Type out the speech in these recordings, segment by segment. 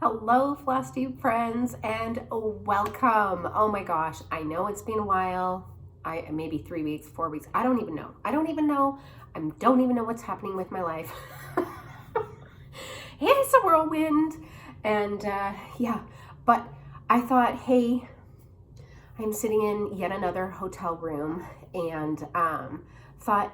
Hello, Frosty friends, and welcome. Oh my gosh, I know it's been a while. Maybe 3 weeks, 4 weeks. I don't even know. I don't even know what's happening with my life. It's a whirlwind, and yeah. But I thought, hey, I'm sitting in yet another hotel room, and thought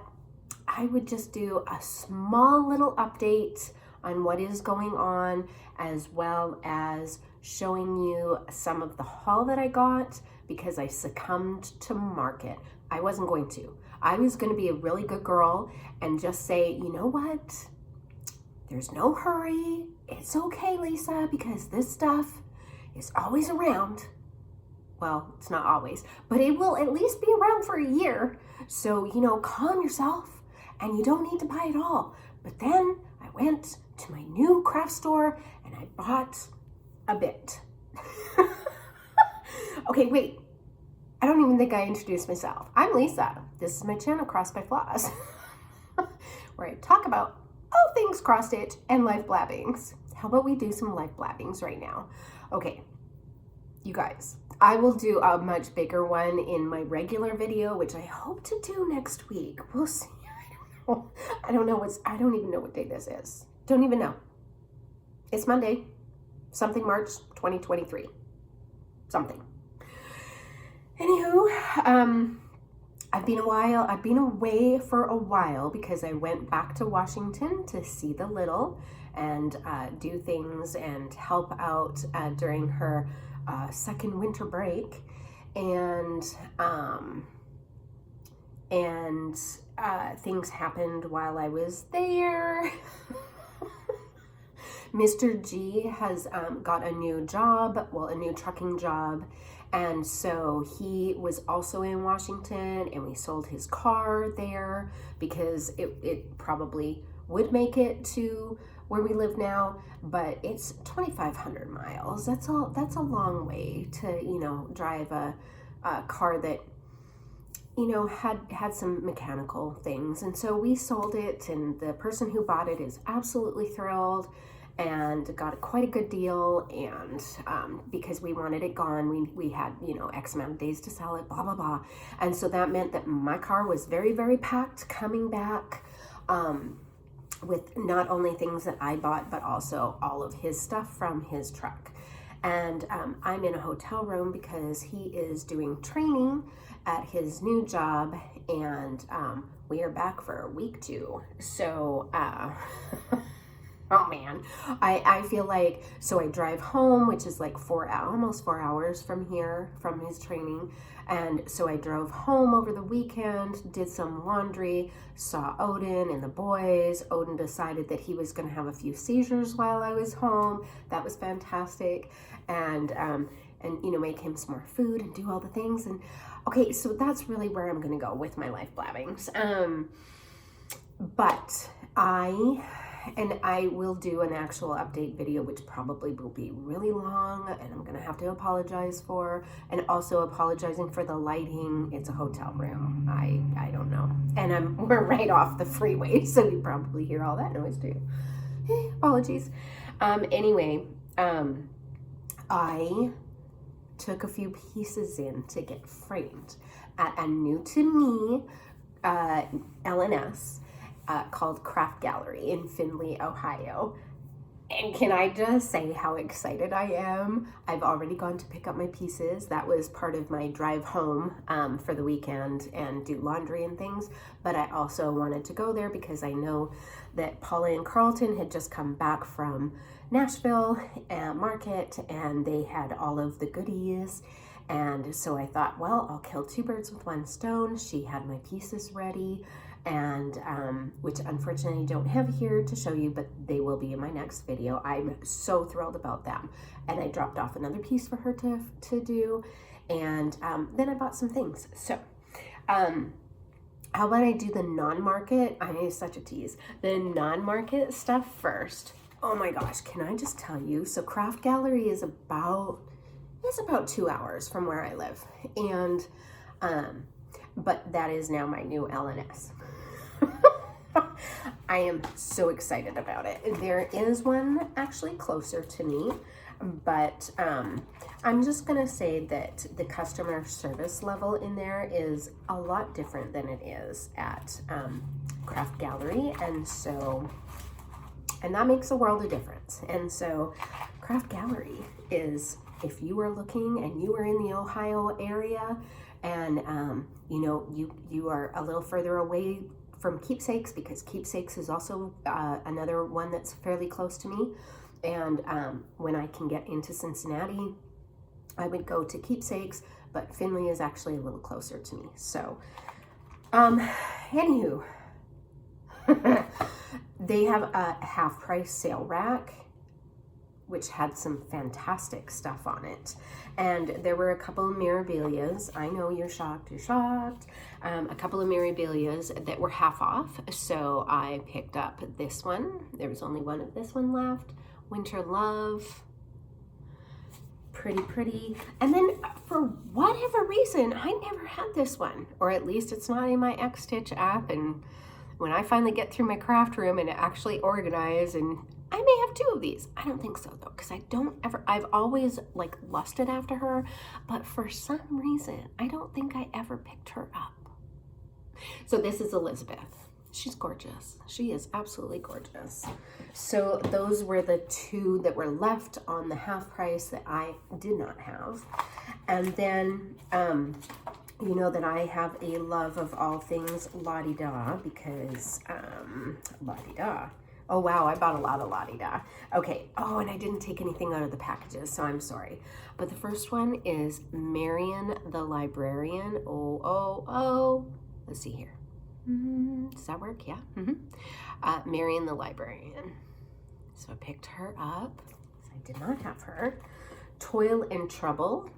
I would just do a small little update on what is going on, as well as showing you some of the haul that I got because I succumbed to market. I wasn't going to. I was going to be a really good girl and just say, you know what? There's no hurry. It's okay, Lisa, because this stuff is always around. Well, it's not always, but it will at least be around for a year. So, calm yourself, and you don't need to buy it all. But then I went to my new craft store and I bought a bit. Okay, wait. I don't even think I introduced myself. I'm Lisa. This is my channel, Cross by Floss, where I talk about all things cross stitch and life blabbings. How about we do some life blabbings right now? Okay, you guys, I will do a much bigger one in my regular video, which I hope to do next week. We'll see. I don't even know what day this is. Don't even know. It's Monday, something March 2023. Something. Anywho, I've been away for a while because I went back to Washington to see the little and do things and help out during her second winter break. And things happened while I was there. Mr. G has got a new job, a new trucking job, and so he was also in Washington, and we sold his car there because it probably would make it to where we live now, but it's 2,500 miles. That's a long way to drive a car that had some mechanical things. And so we sold it, and the person who bought it is absolutely thrilled and got quite a good deal. And because we wanted it gone, we had X amount of days to sell it, blah blah blah. And so that meant that my car was very, very packed coming back, with not only things that I bought, but also all of his stuff from his truck. And I'm in a hotel room because he is doing training at his new job, and we are back for a week too. So, oh man, I feel like, so I drive home, which is like almost 4 hours from here, from his training. And so I drove home over the weekend, did some laundry, saw Odin and the boys. Odin decided that he was going to have a few seizures while I was home. That was fantastic. And make him some more food and do all the things. And okay, so that's really where I'm going to go with my life blabbings. But I will do an actual update video, which probably will be really long, and I'm gonna have to apologize for, and also apologizing for the lighting. It's a hotel room. I don't know. And we're right off the freeway, so you probably hear all that noise too. Apologies. Anyway, I took a few pieces in to get framed at a new to me LNS. Called Craft Gallery in Findlay, Ohio. And can I just say how excited I am? I've already gone to pick up my pieces. That was part of my drive home for the weekend and do laundry and things. But I also wanted to go there because I know that Paula and Carlton had just come back from Nashville Market, and they had all of the goodies. And so I thought, well, I'll kill two birds with one stone. She had my pieces ready, and which unfortunately I don't have here to show you, but they will be in my next video. I'm so thrilled about them. And I dropped off another piece for her to do, and then I bought some things. So how about I do the non-market? I know, such a tease. The non-market stuff first. Oh my gosh, can I just tell you? So Craft Gallery is about 2 hours from where I live, and but that is now my new LNS. I am so excited about it. There is one actually closer to me, but I'm just gonna say that the customer service level in there is a lot different than it is at Craft Gallery, and that makes a world of difference. And so Craft Gallery is, if you are looking and you are in the Ohio area and you know, you are a little further away from Keepsakes, because Keepsakes is also another one that's fairly close to me, and when I can get into Cincinnati, I would go to Keepsakes, but Findlay is actually a little closer to me. So anywho, they have a half price sale rack, which had some fantastic stuff on it. And there were a couple of mirabilias. I know you're shocked, a couple of mirabilias that were half off. So I picked up this one. There was only one of this one left. Winter Love. Pretty. And then for whatever reason, I never had this one, or at least it's not in my X-Stitch app. And when I finally get through my craft room and actually organize, and I may have two of these. I don't think so though, because I've always like lusted after her, but for some reason, I don't think I ever picked her up. So this is Elizabeth. She's gorgeous. She is absolutely gorgeous. So those were the two that were left on the half price that I did not have. And then, you know that I have a love of all things la-di-da, because la-di-da. Oh wow, I bought a lot of la-di-da. Okay, oh, and I didn't take anything out of the packages, so I'm sorry. But the first one is Marion the Librarian. Oh. Let's see here. Does that work? Yeah. Marion the Librarian. So I picked her up. I did not have her. Toil and Trouble.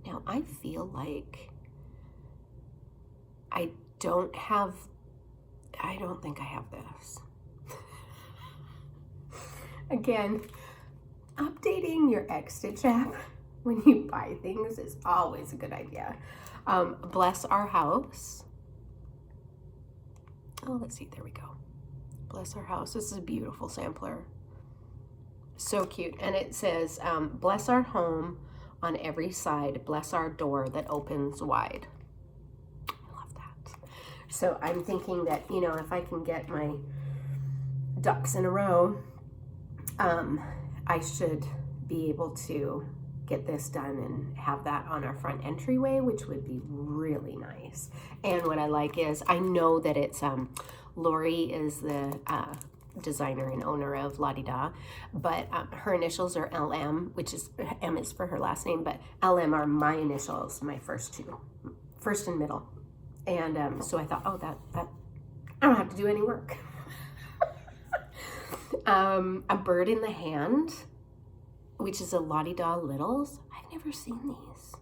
Now I feel like I don't think I have this. Again, updating your X-Stitch app when you buy things is always a good idea. Bless Our House. Oh, let's see, there we go. Bless Our House. This is a beautiful sampler. So cute. And it says, bless our home on every side, bless our door that opens wide. I love that. So I'm thinking that, you know, if I can get my ducks in a row, I should be able to get this done and have that on our front entryway, which would be really nice. And what I like is, I know that it's, Lori is the designer and owner of La-di-da, but her initials are LM, which is, M is for her last name, but LM are my initials, my first two, first and middle. And so I thought, oh, that I don't have to do any work. A Bird in the Hand, which is a La-di-da Littles. I've never seen these.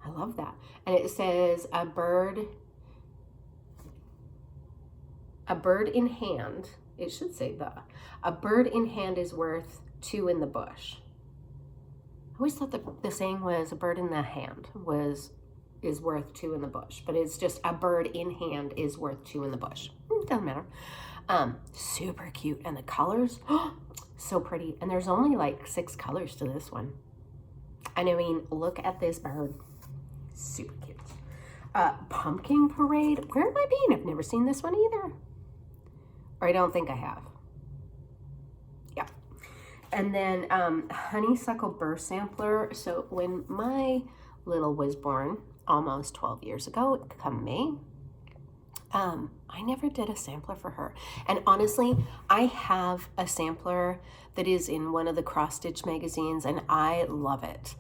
I love that. And it says a bird in hand. It should say a bird in hand is worth two in the bush. I always thought the saying was a bird in the hand is worth two in the bush, but it's just a bird in hand is worth two in the bush. Doesn't matter. Super cute. And the colors, so pretty. And there's only like 6 colors to this one. And I mean, look at this bird. Super cute. Pumpkin Parade. Where am I being? I've never seen this one either. Or I don't think I have. Yeah. And then Honeysuckle Burr Sampler. So when my little was born, almost 12 years ago, come May, I never did a sampler for her. And honestly, I have a sampler that is in one of the cross stitch magazines, and I love it.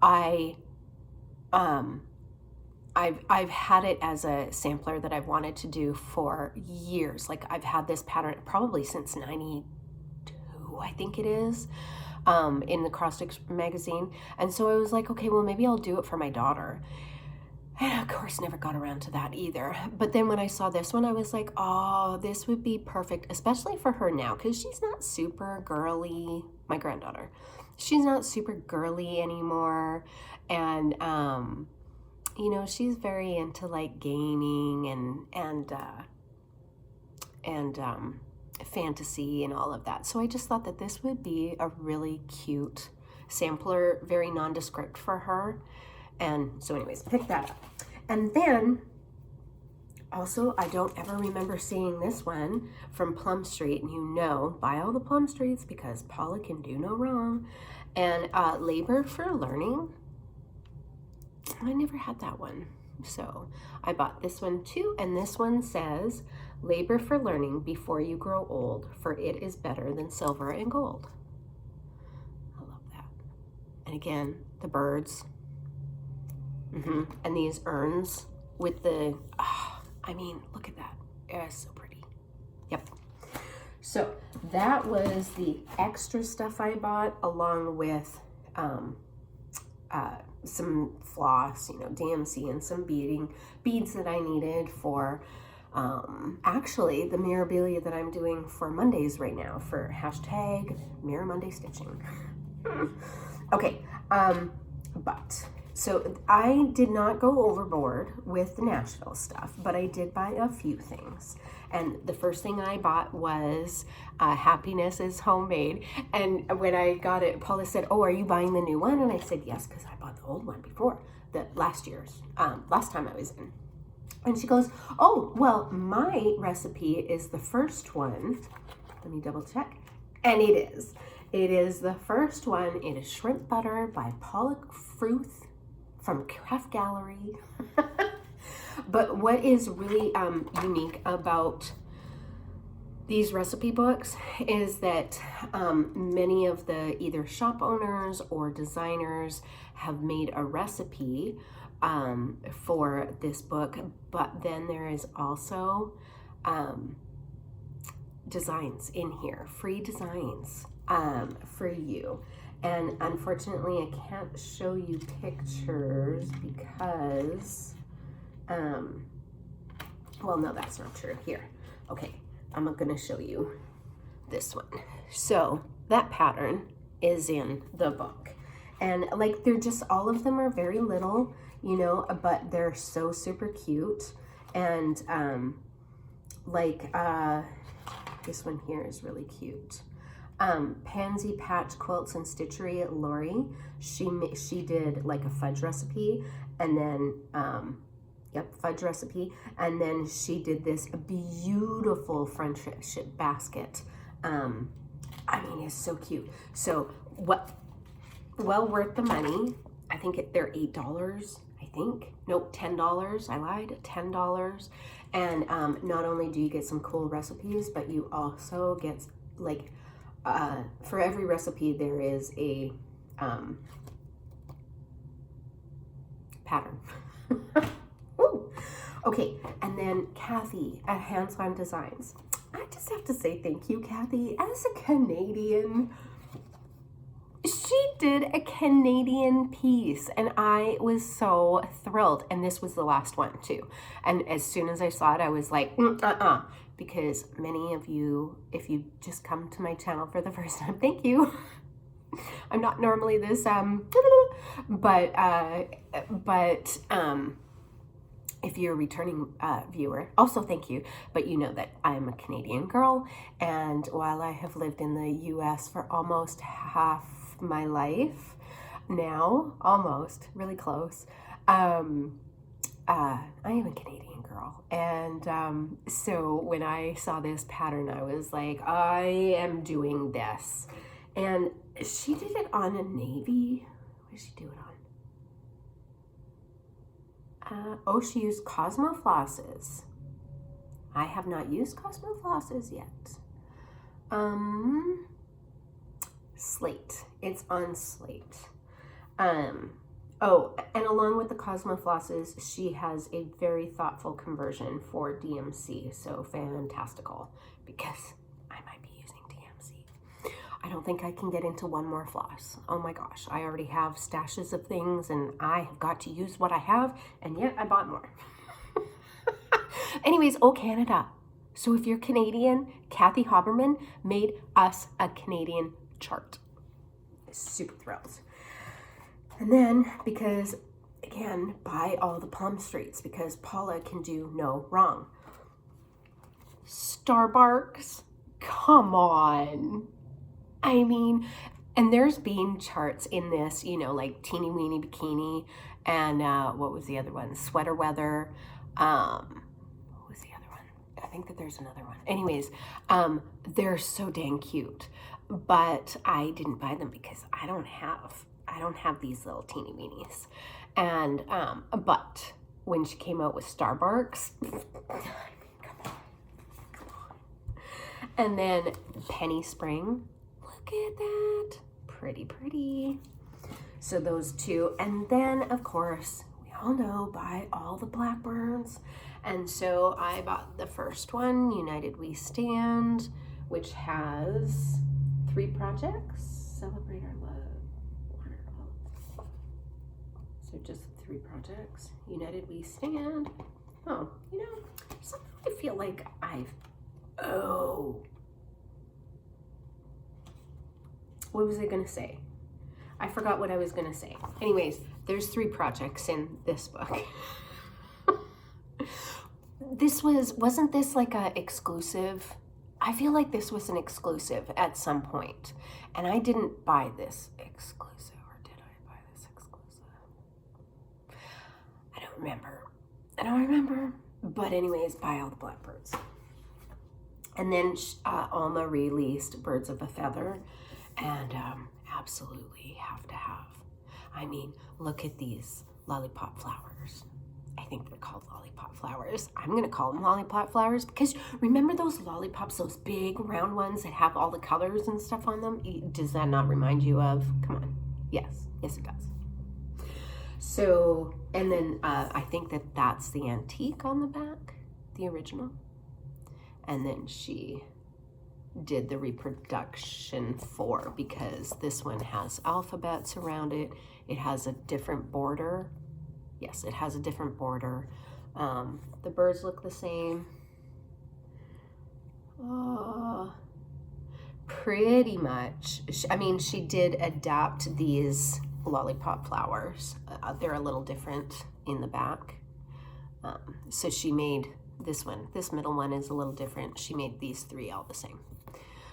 I've had it as a sampler that I've wanted to do for years. Like, I've had this pattern probably since 92, I think it is, in the cross stitch magazine. And so I was like, okay, well, maybe I'll do it for my daughter. And of course, never got around to that either. But then when I saw this one, I was like, oh, this would be perfect, especially for her now, because she's not super girly. My granddaughter, she's not super girly anymore. And, you know, she's very into like gaming and fantasy and all of that. So I just thought that this would be a really cute sampler, very nondescript for her. And so anyways, pick that up. And then also, I don't ever remember seeing this one from Plum Street. And you know, buy all the Plum Streets because Paula can do no wrong. And Labor for Learning. I never had that one. So I bought this one too. And this one says, labor for learning before you grow old, for it is better than silver and gold. I love that. And again, the birds. And these urns with the, I mean, look at that. It's so pretty. Yep. So that was the extra stuff I bought, along with some floss, you know, DMC, and some beads that I needed for actually the mirabilia that I'm doing for Mondays right now, for hashtag Mirror Monday Stitching. Okay, but so I did not go overboard with the Nashville stuff, but I did buy a few things. And the first thing I bought was Happiness is Homemade. And when I got it, Paula said, oh, are you buying the new one? And I said, yes, because I bought the old one before, the last time I was in. And she goes, oh, well, my recipe is the first one. Let me double check. And it is. It is the first one. It is Shrimp Butter by Paula Fruth from Craft Gallery. But what is really unique about these recipe books is that many of the either shop owners or designers have made a recipe for this book, but then there is also designs in here, free designs for you. And unfortunately, I can't show you pictures because, well, no, that's not true. Here, okay, I'm gonna show you this one. So that pattern is in the book. And like, they're just, all of them are very little, you know, but they're so super cute. And this one here is really cute. Pansy Patch Quilts and Stitchery, Lori, she did like a fudge recipe, and then fudge recipe, and then she did this beautiful friendship basket. I mean, it's so cute. So well worth the money. I think they're $8, I think. Nope, $10. I lied, $10. And not only do you get some cool recipes, but you also get like, for every recipe there is a pattern. Ooh. Okay, and then Kathy at Hands On Designs. I just have to say thank you, Kathy. As a Canadian, she did a Canadian piece, and I was so thrilled. And this was the last one too. And as soon as I saw it, I was like, because many of you, if you just come to my channel for the first time, thank you. I'm not normally this, but if you're a returning viewer, also thank you. But you know that I'm a Canadian girl, and while I have lived in the US for almost half my life now, almost, really close, I am a Canadian girl. And so when I saw this pattern, I was like, I am doing this. And she did it on a navy. What did she do it on? Oh, she used Cosmo flosses. I have not used Cosmo flosses yet. Slate. It's on slate. Oh, and along with the Cosmo flosses, she has a very thoughtful conversion for DMC. So fantastical, because I might be using DMC. I don't think I can get into one more floss. Oh my gosh, I already have stashes of things, and I have got to use what I have, and yet I bought more. Anyways, oh Canada. So if you're Canadian, Kathy Haberman made us a Canadian chart. Super thrilled. And then, because again, buy all the Plum Streets, because Paula can do no wrong. Starbucks, come on. I mean, and there's bean charts in this, you know, like teeny weeny bikini and what was the other one? Sweater weather. What was the other one? I think that there's another one. Anyways, they're so dang cute, but I didn't buy them because I don't have these little teeny weenies. And but when she came out with Starbucks, and then Penny Spring, look at that, pretty. So those two, and then of course we all know buy all the Blackbirds, and so I bought the first one, United We Stand, which has 3 projects. Celebrate our love. So just 3 projects. United We Stand. Oh, you know, somehow I feel like what was I gonna say? I forgot what I was gonna say. Anyways, there's 3 projects in this book. Wasn't this like a exclusive? I feel like this was an exclusive at some point, and I didn't buy this exclusive, or did I buy this exclusive? I don't remember. But anyways, buy all the Blackbirds. And then Alma released Birds of a Feather, and absolutely have to have. I mean, look at these lollipop flowers. I think they're called lollipop flowers. I'm gonna call them lollipop flowers because remember those lollipops, those big round ones that have all the colors and stuff on them? Does that not remind you of? Come on. Yes, it does. So, and then I think that's the antique on the back, the original. And then she did the reproduction for, because this one has alphabets around it. It has a different border. Yes, it has a different border. The birds look the same. Pretty much. I mean, she did adapt these lollipop flowers. They're a little different in the back. So she made this one. This middle one is a little different. She made these 3 all the same.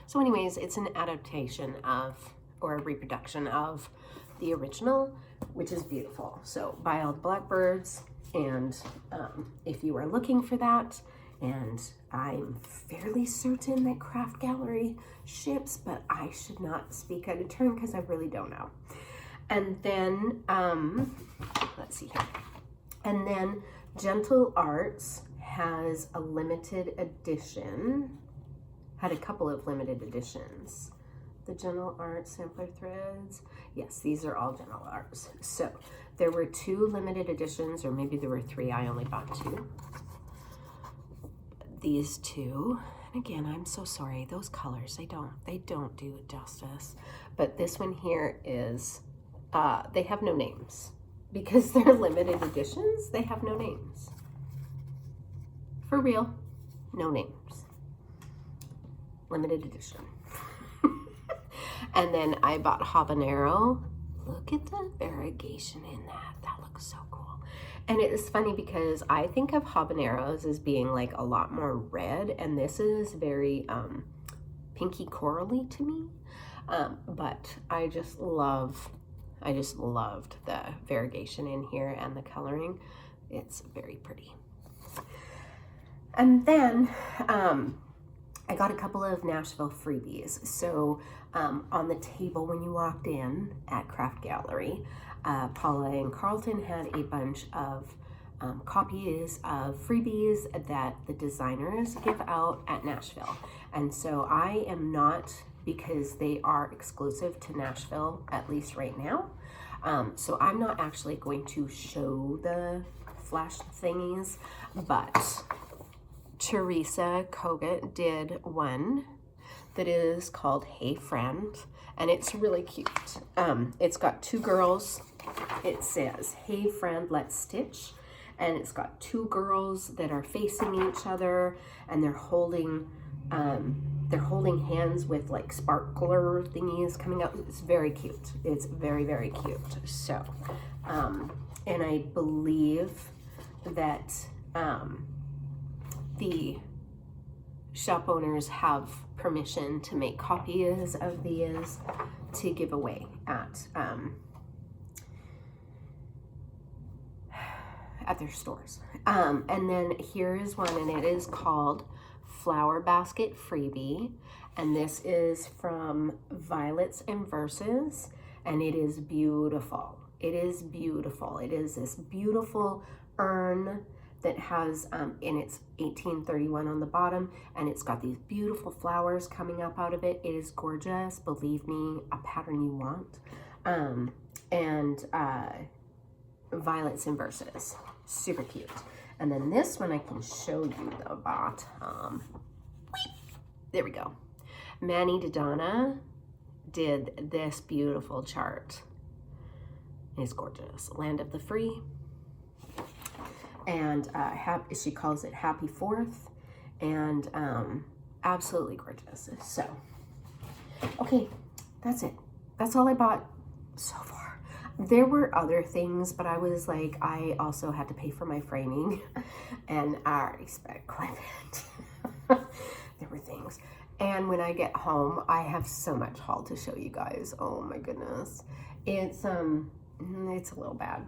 So anyways, it's an adaptation of, or a reproduction of the original, which is beautiful. So buy all the Blackbirds, and if you are looking for that, and I'm fairly certain that Craft Gallery ships, but I should not speak out of turn because I really don't know. And then, let's see here. And then Gentle Arts has a limited edition, had a couple of limited editions. The Gentle Arts sampler threads. Yes, these are all Gentle Arts. So there were 2 limited editions, or maybe there were 3. I only bought 2. These 2, and again, I'm so sorry. Those colors, they don't do it justice. But this one here is, they have no names because they're limited editions. They have no names. For real, no names. Limited edition. And then I bought Habanero. Look at the variegation in that. That looks so cool. And it is funny because I think of habaneros as being like a lot more red, and this is very pinky corally to me. But I just loved the variegation in here and the coloring. It's very pretty. And then I got a couple of Nashville freebies. So on the table when you walked in at Craft Gallery, Paula and Carlton had a bunch of copies of freebies that the designers give out at Nashville. And so I am not, because they are exclusive to Nashville, at least right now. So I'm not actually going to show the flash thingies, but Teresa Kogut did one that is called Hey Friend, and it's really cute. It's got 2 girls. It says, Hey Friend, Let's Stitch. And it's got 2 girls that are facing each other, and they're holding hands with like sparkler thingies coming out. It's very cute. It's very, very cute. So, and I believe that the shop owners have permission to make copies of these to give away at their stores. And then here is one, and it is called Flower Basket Freebie. And this is from Violets and Verses, and it is beautiful. It is beautiful. It is this beautiful urn that has, and it's 1831 on the bottom, and it's got these beautiful flowers coming up out of it. It is gorgeous, believe me, a pattern you want. And Violets and Verses, super cute. And then this one I can show you the bottom. There we go. Manny Dodonna did this beautiful chart. It's gorgeous. Land of the Free. And she calls it Happy Fourth. And absolutely gorgeous. So, okay, that's it. That's all I bought so far. There were other things, but I was like, I also had to pay for my framing. And I already spent quite a bit. There were things. And when I get home, I have so much haul to show you guys. Oh my goodness. It's a little bad.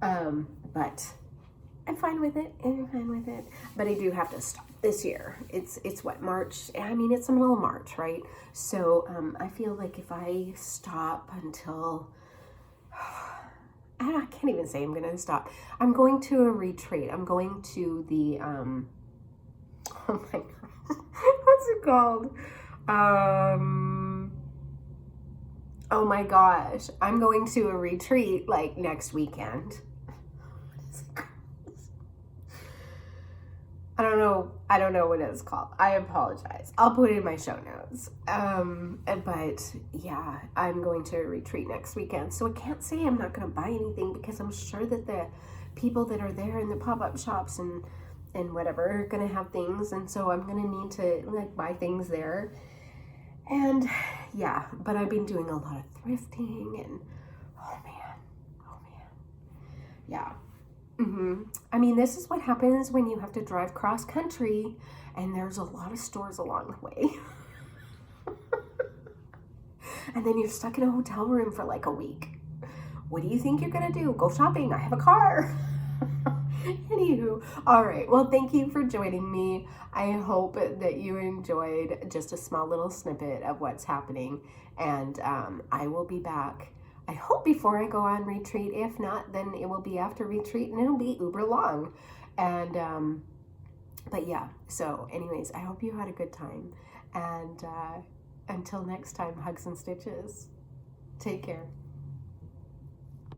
But I'm fine with it. But I do have to stop this year. It's what, March? I mean, it's the middle of March, right? So I feel like if I stop until, I can't even say I'm going to stop. I'm going to a retreat. I'm going to the, oh my God. What's it called? Oh my gosh. I'm going to a retreat like next weekend. I don't know what it's called. I apologize. I'll put it in my show notes. But yeah, I'm going to a retreat next weekend. So I can't say I'm not going to buy anything, because I'm sure that the people that are there in the pop-up shops and whatever are going to have things. And so I'm going to need to like buy things there. And yeah, but I've been doing a lot of thrifting, and oh man. Yeah. I mean, this is what happens when you have to drive cross country and there's a lot of stores along the way. And then you're stuck in a hotel room for like a week. What do you think you're gonna do? Go shopping? I have a car. Anywho, all right. Well, thank you for joining me. I hope that you enjoyed just a small little snippet of what's happening. And I will be back, I hope, before I go on retreat. If not, then it will be after retreat, and it'll be uber long. And but yeah, so anyways, I hope you had a good time. And until next time, hugs and stitches. Take care.